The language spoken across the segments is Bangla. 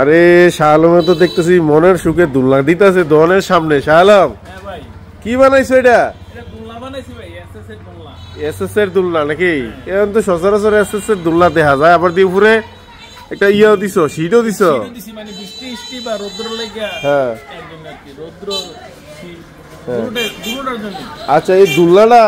আরে শাহ আলমে তো দেখতেছি মনের সুখে দুলনা দিতেছে দোকানের সামনে। শাহ আলম কি বানাইছো এটা? এসএস এর দুলনা নাকি? এখন তো সচরাচর এসএস এর দুলনা দেখা যায়, আবার দিয়ে উপরে একটা ইয়েও দিছো, শীটও দিছো। আচ্ছা, এই দুলনাটা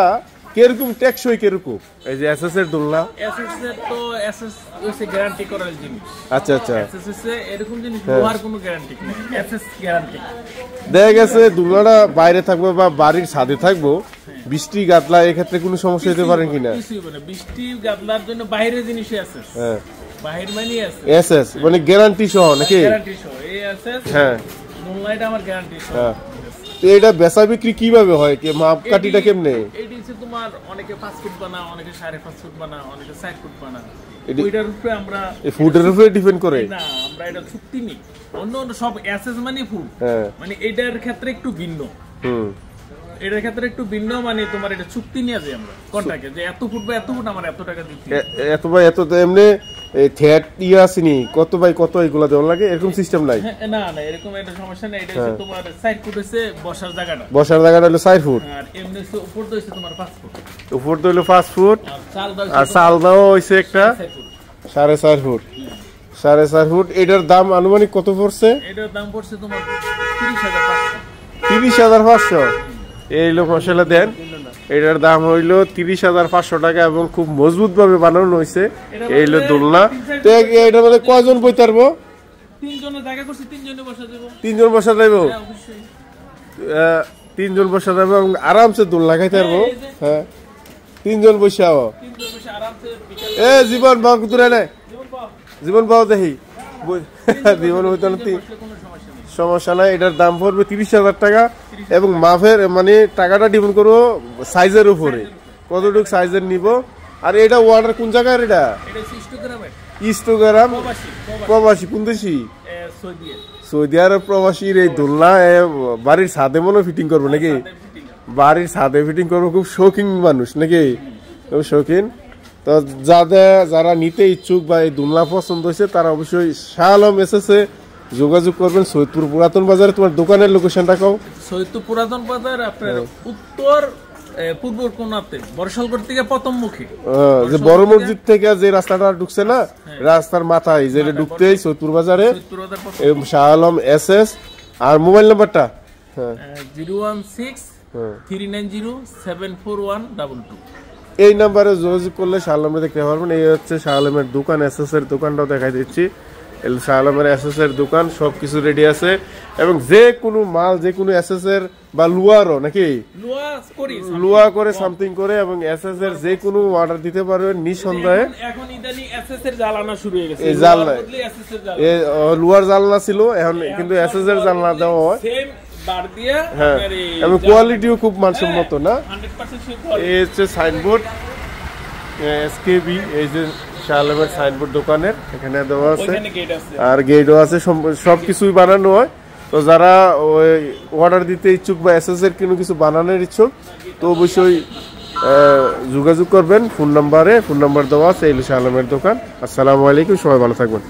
কিরকম টেকসই কিরকম? এই যে এসএস এর দুলনা, এসএস এর তো এসএস হইছে গ্যারান্টি করার জিনিস। আচ্ছা আচ্ছা, এসএস এর এরকম জিনিস লোহার কোনো গ্যারান্টি নেই, এসএস গ্যারান্টি। দেখা গেছে দুলনাটা বাইরে থাকবে বা বাড়ির ছাদে থাকবো, বৃষ্টি গাদলা এই ক্ষেত্রে কোনো সমস্যা হতে পারে কিনা? কিছুই হবে না, বৃষ্টি গাদলার জন্য বাইরের জিনিসই এসএস। হ্যাঁ, বাইরের মানে এসএস মানে গ্যারান্টি সহ নাকি? গ্যারান্টি সহ এই এসএস। হ্যাঁ, দুলনাটা আমার গ্যারান্টি সহ। হ্যাঁ, তো এটা বেচা বিক্রি কিভাবে হয়? কি মাপকাঠিটা কেমনে? এইটা হচ্ছে তোমার অনেকে 5 ফুট বানায়, অনেকে 5.5 ফুট বানায়, অনেকে 4 ফুট বানায়। ওইটার উপরে আমরা এই ফুটের উপরে ডিপেন্ড করে না, আমরা এটা চুক্তি নেই। অন্য সব এসএস মানে ফুট, মানে এটার ক্ষেত্রে একটু ভিন্ন। এটার ক্ষেত্রে একটু ভিন্ন, মানে তোমার এটা চুক্তি নিয়ে যাই আমরা কন্ট্রাক্টে, যে এত ফুট বা এত ফুট আমার এত টাকা দিতে, এত বাই এত। তো এমনি এই থ্যাট ইয়া আসেনি কত বাই কত এগুলা দেওয়া লাগে, এরকম সিস্টেম নাই? না না, এরকম একটা সমস্যা নাই। এটা হচ্ছে তোমার 4 ফুট হইছে বসার জায়গাটা, হলো 4 ফুট, আর এমনি উপর তো হইছে তোমার 5 ফুট। উপর তো হলো 5 ফুট, আর চাল দাও হইছে একটা 4.5 ফুট। 4.5 ফুট। এটার দাম আনুমানিক কত পড়ছে? এটার দাম পড়ছে তোমার 30,500। 30,500? এই লোক মশলা দেন, এটার দাম হইল 30,500 টাকা এবং খুব মজবুত ভাবে বানানো হয়েছে। এই হলো দোলনা। তো এটার মধ্যে কয়জন বইতে পারবো? 3 জনের জায়গা করছি, 3 জনে বসা দেব। 3 জন বসা যাবো? 3 জন বসা যাবো এবং আরামসে দোলনা খাইতে পারবো। হ্যাঁ, 3 জন বসাও। এ জীবন বাবু দূরে নাই, জীবন বাবু দেখি জীবন হইতো না, সমস্যা নাই। এটার দাম পড়বে 30,000 টাকা এবং মাফের মানে টাকাটা ডিপেন্ড করবো সাইজের উপরে, কতটুকু সাইজের নিব। আর এটা ওয়াটার কোন জায়গার? এটা ইস্টোগ্রাম প্রবাসী। কোন দেশি? সৌদি আরব প্রবাসীর এই দোলনা বাড়ির ছাদে মনে ফিটিং করবো নাকি? বাড়ির ছাদে ফিটিং করবো। খুব শৌখিন মানুষ নাকি? খুব শৌখিন। তো যারা নিতে ইচ্ছুক বা এই দোলনা পছন্দ হয়েছে তারা অবশ্যই শাহ আলম এসএসে যোগাযোগ করবেন। সৈয়দপুর পুরাতন বাজারে। তোমার দোকানের লোকেশনটা কও। সৈয়দপুর পুরাতন বাজার আপনার উত্তর পূর্ব কোণাতে, বরিশালগড় থেকে প্রথম মুখে, যে বড় মসজিদ থেকে যে রাস্তাটা ঢুকছে না, রাস্তার মাথায় যে ঢুকতেই সৈয়দপুর বাজারে শাহ আলম এসএস। আর মোবাইল নাম্বারটা? 016-390-74122। এই নাম্বারে যোগাযোগ করলে শাহ আলমে দেখতে পারবেন। এই হচ্ছে শাহ আলমের দোকান, এসএস এর দোকানটাও দেখাই দিচ্ছি। শাহ আলমের এসএস এর দোকান, সবকিছু রেডি আছে এবং যে কোনো মাল, যে কোনো এসএস এর বা লুয়ারও নাকি লুয়া করে সামথিং করে এবং এসএস এর যে কোনো অর্ডার দিতে পারবেন নিঃসন্দেহে। এখন ইদানিং এসএস এর জালানা শুরু হয়ে গেছে। এই জালনা, এই লুয়ার জালনা ছিল, এখন কিন্তু এসএস এর জালনা দেওয়া হয়। হ্যাঁ, এবং কোয়ালিটিও খুব মানসম্মত না? এই হচ্ছে সাইনবোর্ড এসকেবি, এই যে শাহ আলমের সাইনবোর্ড দোকানের এখানে দেওয়া আছে, আর গেটও আছে, সবকিছুই বানানো হয়। তো যারা ওই অর্ডার দিতে ইচ্ছুক বা এসএস এর কোনো কিছু বানানোর ইচ্ছুক তো অবশ্যই যোগাযোগ করবেন ফোন নাম্বার দেওয়া আছে। এই শাহ আলমের দোকান। আসসালামু আলাইকুম, সবাই ভালো থাকবেন।